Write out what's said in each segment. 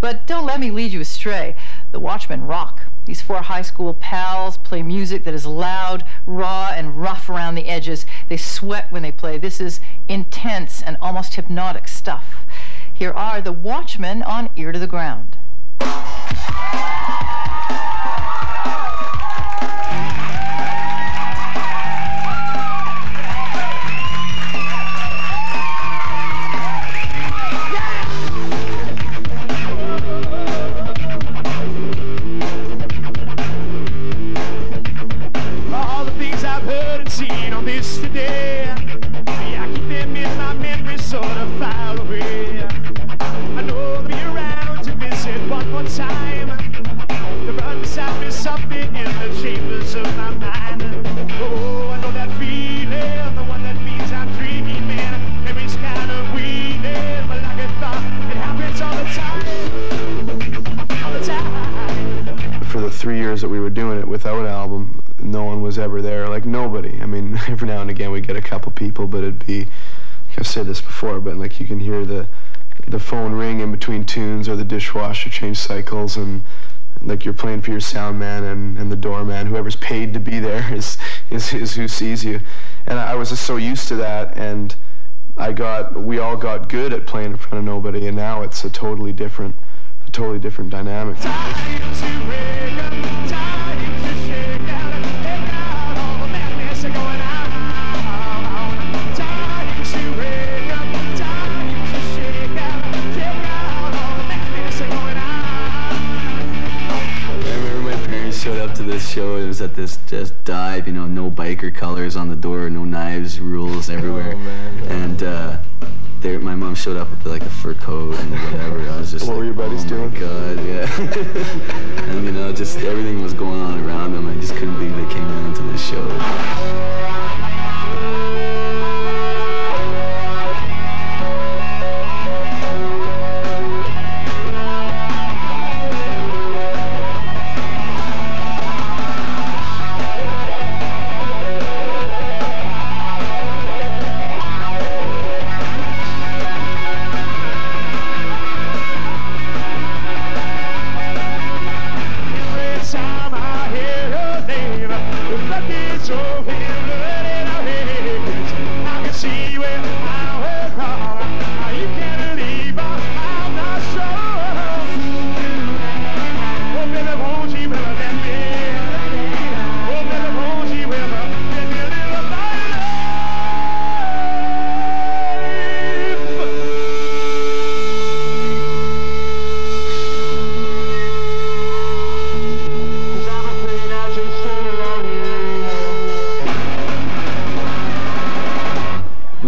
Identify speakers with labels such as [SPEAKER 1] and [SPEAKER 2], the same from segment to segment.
[SPEAKER 1] but don't let me lead you astray. The Watchmen rock. These four high school pals play music that is loud, raw, and rough around the edges. They sweat when they play. This is intense and almost hypnotic stuff. Here are the Watchmen on Ear to the Ground.
[SPEAKER 2] For the 3 years that we were doing it without an album, no one was ever there, like nobody. I mean, every now and again we get a couple people, but it'd be, I've said this before, but like you can hear the phone ring in between tunes or the dishwasher change cycles, and like you're playing for your sound man and the doorman, whoever's paid to be there is who sees you. And I was just so used to that, and we all got good at playing in front of nobody, and now it's a totally different dynamic.
[SPEAKER 3] Showed up to this show. It was at this just dive, you know, no biker colors on the door, no knives, rules everywhere.
[SPEAKER 2] Oh, man.
[SPEAKER 3] And my mom showed up with like a fur coat and whatever. I was just
[SPEAKER 2] what
[SPEAKER 3] like,
[SPEAKER 2] were your buddies doing?
[SPEAKER 3] Oh my God, yeah. And you know, just everything was going on around them. I just couldn't believe they came down to this show.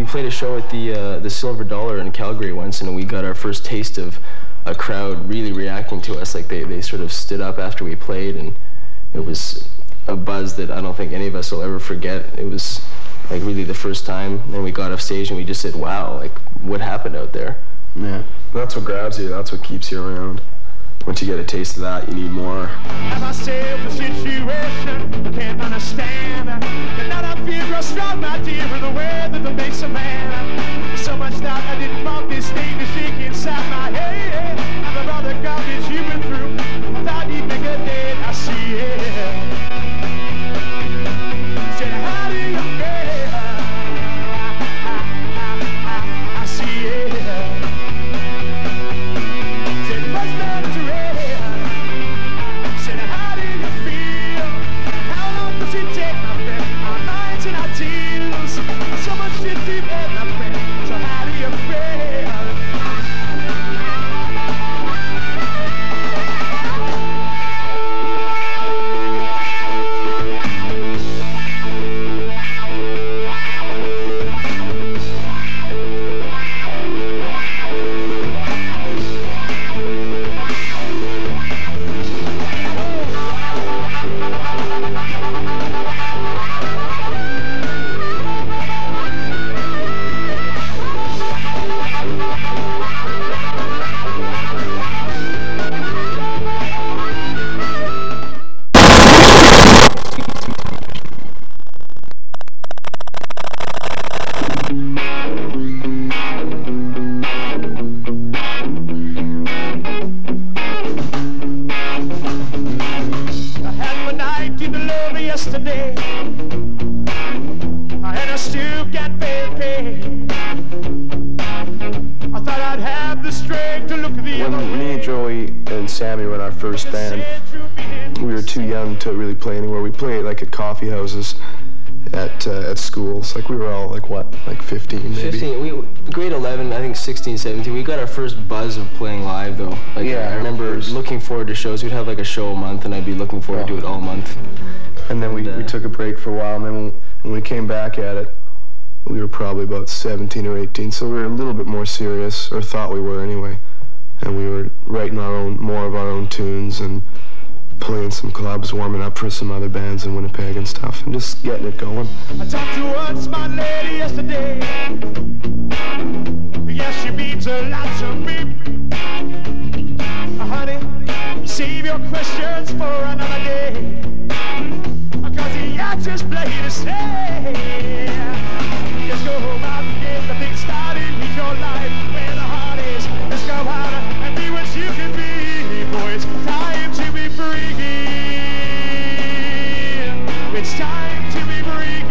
[SPEAKER 4] Played a show at the Silver Dollar in Calgary once, and we got our first taste of a crowd really reacting to us. Like they sort of stood up after we played, and it was a buzz that I don't think any of us will ever forget. It was like really the first time. And then we got off stage and we just said, wow, like what happened out there?
[SPEAKER 2] Yeah, that's what grabs you, that's what keeps you around. Once you get a taste of that, you need more.
[SPEAKER 5] I myself a situation I can't understand. And now I feel real strong, my dear, in the way that makes a man. So much that I didn't want this thing to shake inside my head. I'm about the garbage you've been through. I thought you'd make a day, I see it. Said, how do you feel? I see it. Said, much better to ready. Said, how do you feel? How long does it take, my friend? Our minds and our tears. So much shit we've had, my friend. So how do you feel?
[SPEAKER 2] and Sammy were in our first band. We were too young to really play anywhere. We played like at coffee houses, at schools. Like we were all like what, like 15 maybe?
[SPEAKER 4] 15, grade 11, I think 16, 17. We got our first buzz of playing live though. Like,
[SPEAKER 2] yeah,
[SPEAKER 4] I remember looking forward to shows. We'd have like a show a month and I'd be looking forward to it all month.
[SPEAKER 2] And then we took a break for a while, and then when we came back at it, we were probably about 17 or 18, so we were a little bit more serious, or thought we were anyway. And we were writing more of our own tunes and playing some clubs, warming up for some other bands in Winnipeg and stuff, and just getting it going.
[SPEAKER 5] I talked to one smart lady yesterday. Yes, she means a lot to me. Honey, save your questions for another day. Cause the answer's plain to say. Just go out and get the thing started in your life where the heart is. Let's go out and be what you can be. Boys, time to be free. It's time to be free.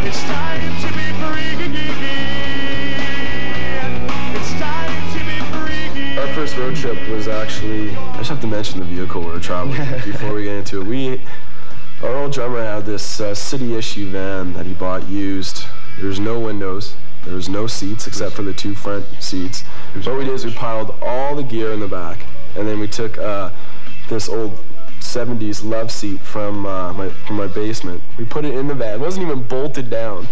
[SPEAKER 5] It's time to be free. It's time to be free.
[SPEAKER 4] Our first road trip was actually, I just have to mention the vehicle we were traveling before we get into it. Our old drummer had this city issue van that he bought used. There's no windows, there was no seats except for the 2 front seats. What we did is we piled all the gear in the back, and then we took this old 70s love seat from my basement. We put it in the van. It wasn't even bolted down.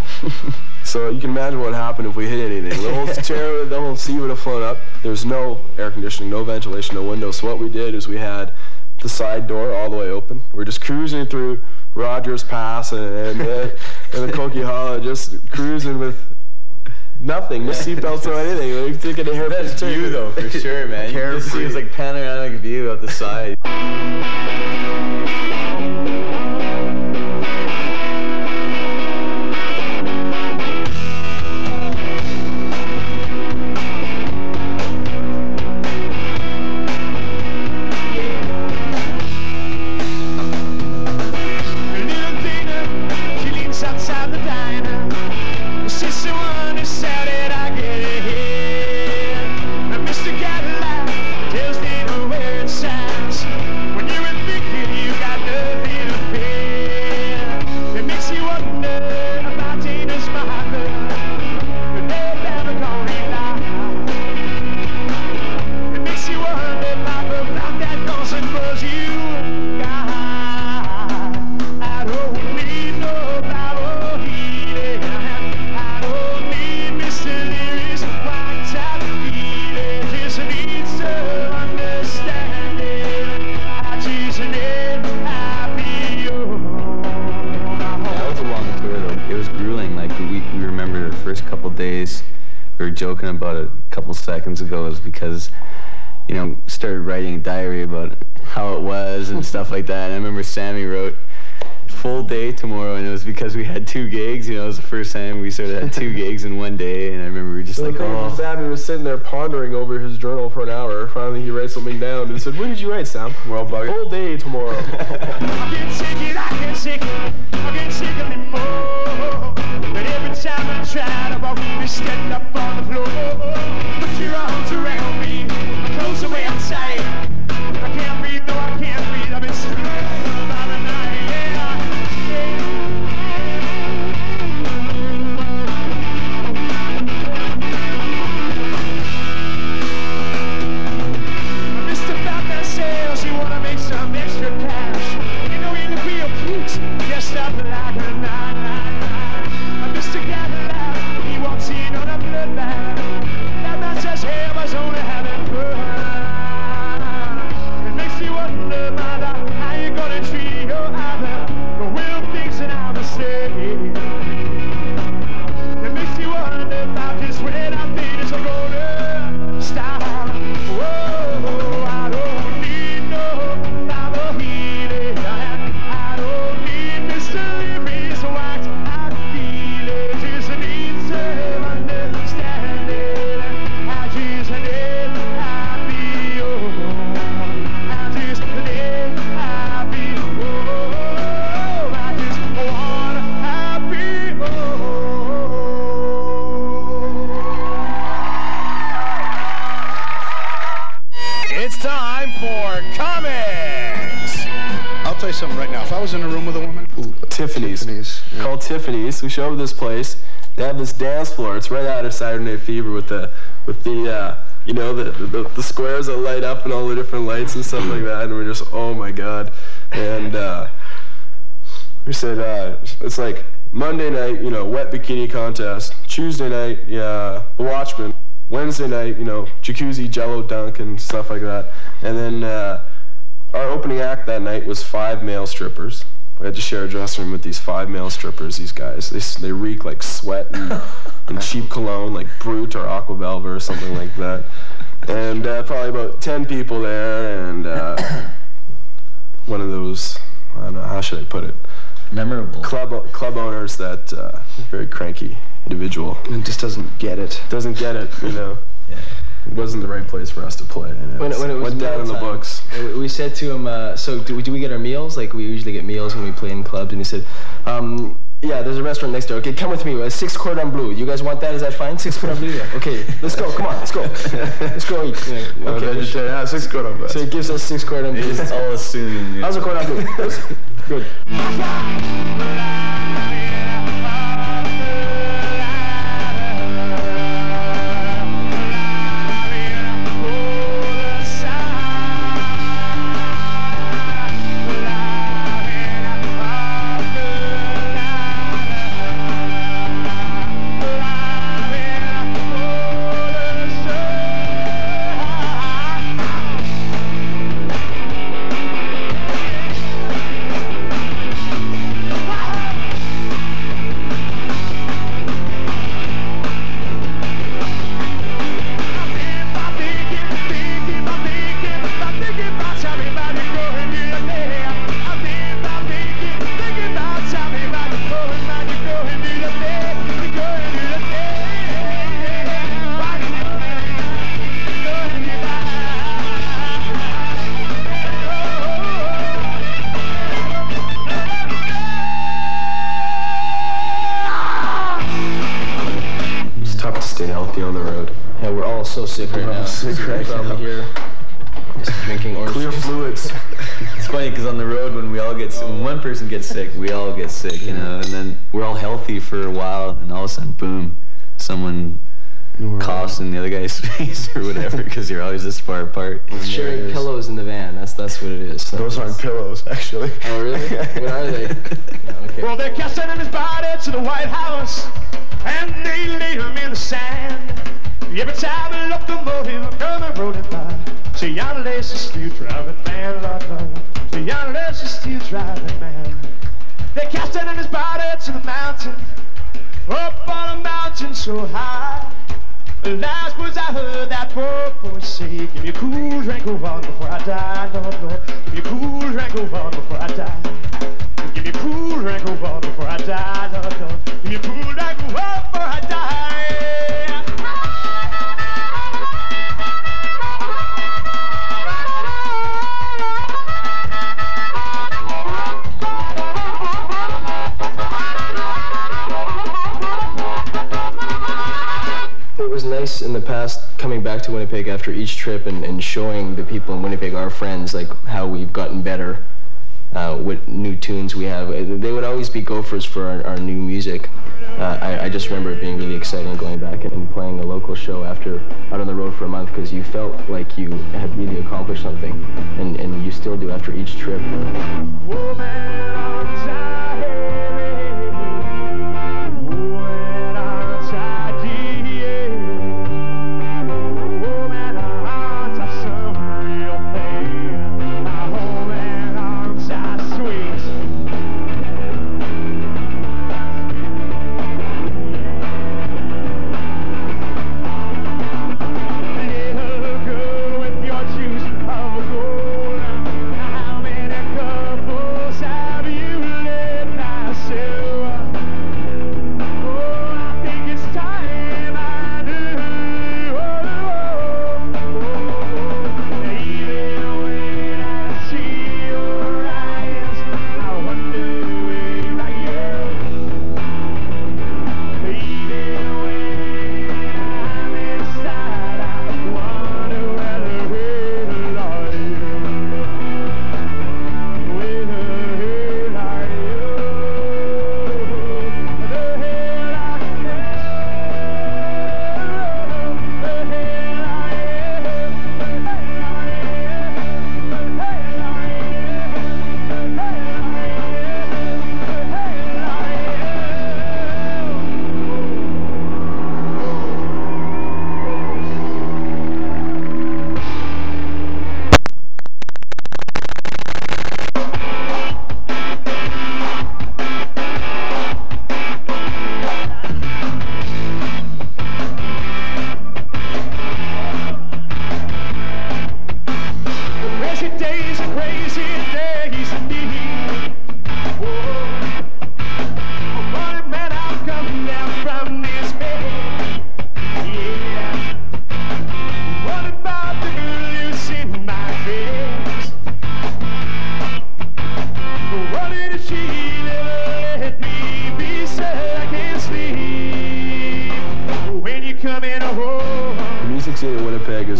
[SPEAKER 4] So you can imagine what happened if we hit anything. The whole chair, the whole seat would have flown up. There's no air conditioning, no ventilation, no windows. So what we did is we had the side door all the way open. We're just cruising through Rogers Pass and the Coquille Hollow, just cruising with nothing, no seatbelts or anything. Like taking a hairpin
[SPEAKER 3] Best view though, for sure, man. You can just see it's like panoramic view out the side. Joking about it a couple seconds ago is because, you know, started writing a diary about how it was and stuff like that. And I remember Sammy wrote full day tomorrow, and it was because we had 2 gigs. You know, it was the first time we sort of had 2 gigs in one day, and I remember we were just like, oh.
[SPEAKER 4] Sammy was sitting there pondering over his journal for an hour. Finally, he writes something down and said, "What did you write, Sam?"
[SPEAKER 3] We're all bugged.
[SPEAKER 4] Full day tomorrow.
[SPEAKER 5] I can't take it, I can't take it, I can't take it anymore. But every time I try to walk, you stand up on the floor. Put your arms around me, close the way I'm tight. I can't breathe, no, I can't breathe. I've been screwed by the night, yeah. Mr. Batman says you wanna make some extra cash. You know you look real cute, dressed up like a nine. Mr. Cadillac, he walks in on a bloodbath. That
[SPEAKER 6] It's time for comics.
[SPEAKER 7] I'll tell you something right now. If I was in a room with a woman,
[SPEAKER 4] Tiffany's.
[SPEAKER 2] Yeah.
[SPEAKER 4] Called Tiffany's. We show up at this place. They have this dance floor. It's right out of Saturday Night Fever with the you know, the squares that light up and all the different lights and stuff like that. And we're just, oh my god. And we said it's like Monday night, you know, wet bikini contest. Tuesday night, yeah, the Watchmen. Wednesday night, you know, jacuzzi, jello dunk and stuff like that. And then our opening act that night was 5 male strippers. We had to share a dressing room with these 5 male strippers. These guys, they reek like sweat and cheap cologne, like Brute or Aquavelva or something like that. And probably about 10 people there, and one of those, I don't know, how should I put it?
[SPEAKER 3] Memorable.
[SPEAKER 4] Club owners that very cranky individual.
[SPEAKER 2] It just doesn't get it.
[SPEAKER 4] Doesn't get it, you know.
[SPEAKER 3] Yeah.
[SPEAKER 4] It wasn't the right place for us to play. And
[SPEAKER 8] When it was
[SPEAKER 4] went down in the
[SPEAKER 8] mealtime,
[SPEAKER 4] books.
[SPEAKER 8] We said to him, so do we get our meals? Like we usually get meals when we play in clubs. And he said, yeah, there's a restaurant next door. Okay, come with me. 6 cordon bleu. You guys want that? Is that fine? 6 cordon bleu? Yeah. Okay, let's go. Come on, let's go. Let's go eat. Yeah, okay.
[SPEAKER 2] Vegetarian. 6 cordon bleu.
[SPEAKER 8] So he gives us 6 cordon bleu.
[SPEAKER 3] It's all assuming.
[SPEAKER 8] How's a cordon bleu? Good. Yeah, we're all so sick right now.
[SPEAKER 4] Sick right
[SPEAKER 8] probably
[SPEAKER 4] now.
[SPEAKER 8] here, just drinking orange
[SPEAKER 4] Clear
[SPEAKER 8] juice.
[SPEAKER 4] fluids.
[SPEAKER 3] It's funny because on the road when we all get when one person gets sick, we all get sick, you know, and then we're all healthy for a while, and all of a sudden, boom, someone coughs in the other guy's face or whatever because you're always this far apart.
[SPEAKER 8] Sharing pillows in the van. That's what it is.
[SPEAKER 2] Those aren't pillows, actually.
[SPEAKER 8] Oh really? What are they? Yeah, okay.
[SPEAKER 5] Well, they cast him in his body to the White House, and they laid him in the sand. Every time I looked the motive, come rolling by. See, young lace still driving man, Lord, Lord. See, young lace still driving man. They cast him in his body to the mountain, up on a mountain so high. The last words I heard that poor boy say, give me a cool drink of water before I die, Lord, Lord. Give me a cool drink of water before I die. Give me a cool drink of water before I die, Lord, Lord. Give me a cool drink of water before I die.
[SPEAKER 8] It was nice in the past coming back to Winnipeg after each trip and showing the people in Winnipeg, our friends, like how we've gotten better, what new tunes we have. They would always be gophers for our new music. I just remember it being really exciting going back and playing a local show after out on the road for a month because you felt like you had really accomplished something, and you still do after each trip.
[SPEAKER 5] How many couples have you lived?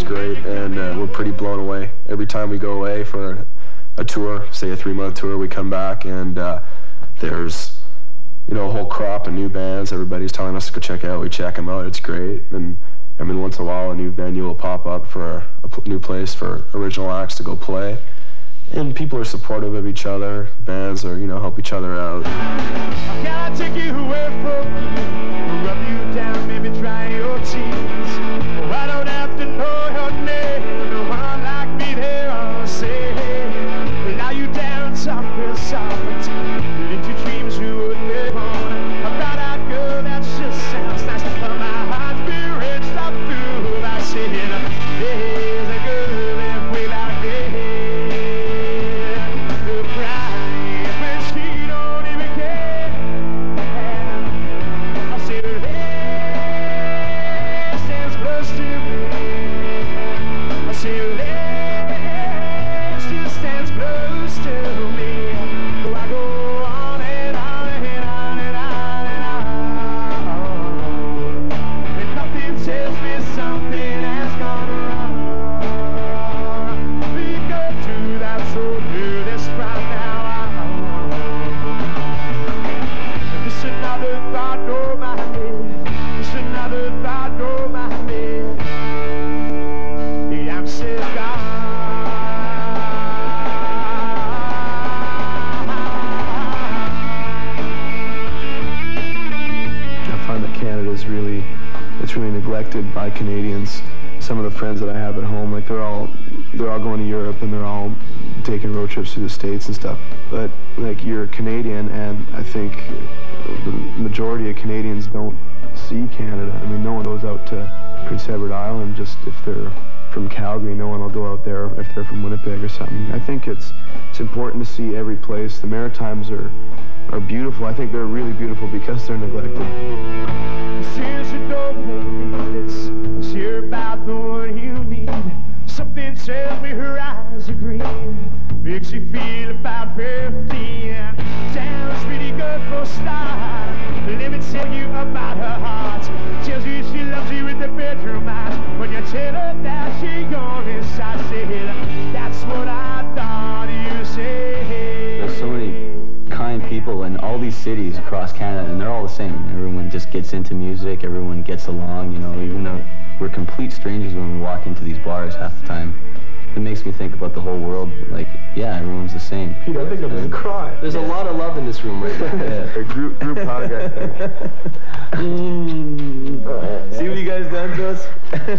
[SPEAKER 2] great, and we're pretty blown away. Every time we go away for a tour, say a 3-month tour, we come back and there's, you know, a whole crop of new bands everybody's telling us to go check out. We check them out, it's great. And I mean, once in a while a new venue will pop up for a new place for original acts to go play. And people are supportive of each other. Bands are, you know, help each other out.
[SPEAKER 5] Can I take you away from me? Rub you down, maybe dry your tears. Oh, I don't have to know your name. No one like me there on say, allow you down, talk real soft. Into dreams you would live on. A bright-eyed girl, that just sounds nice. But my heart's been wrenched up through by saying, there's a girl that way like this.
[SPEAKER 2] Neglected by Canadians. Some of the friends that I have at home, like they're all going to Europe and they're all taking road trips to the States and stuff. But like, you're Canadian, and I think the majority of Canadians don't see Canada. I mean, no one goes out to Prince Edward Island. Just if they're from Calgary, no one will go out there if they're from Winnipeg or something. I think it's important to see every place. The Maritimes are beautiful. I think they're really beautiful because they're neglected.
[SPEAKER 5] Since you don't make me this, you're about the one you need. Something tells me her eyes are green. Makes you feel about 15. Sounds pretty good for a start. Let me tell you about her heart. Tells you she loves you with the bedroom eyes. When you tell her that she gone inside, say, that's what I thought you said.
[SPEAKER 3] There's so many kind people in all these cities across Canada, and they're all the same. Everyone just gets into music, everyone gets along, you know, even though we're complete strangers when we walk into these bars half the time. It makes me think about the whole world, like, yeah, everyone's the same.
[SPEAKER 2] Pete, I think I'm gonna cry.
[SPEAKER 8] There's a lot of love in this room right now.
[SPEAKER 2] A group hug, I think.
[SPEAKER 3] See what you guys done to us?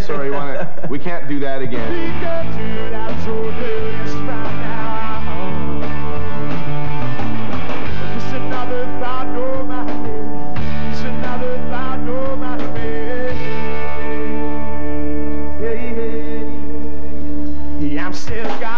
[SPEAKER 2] Sorry, we can't do that again.
[SPEAKER 5] We go to that old place right now. Just another thought over my head. Just another thought over my head. Yeah, yeah, yeah. I'm still got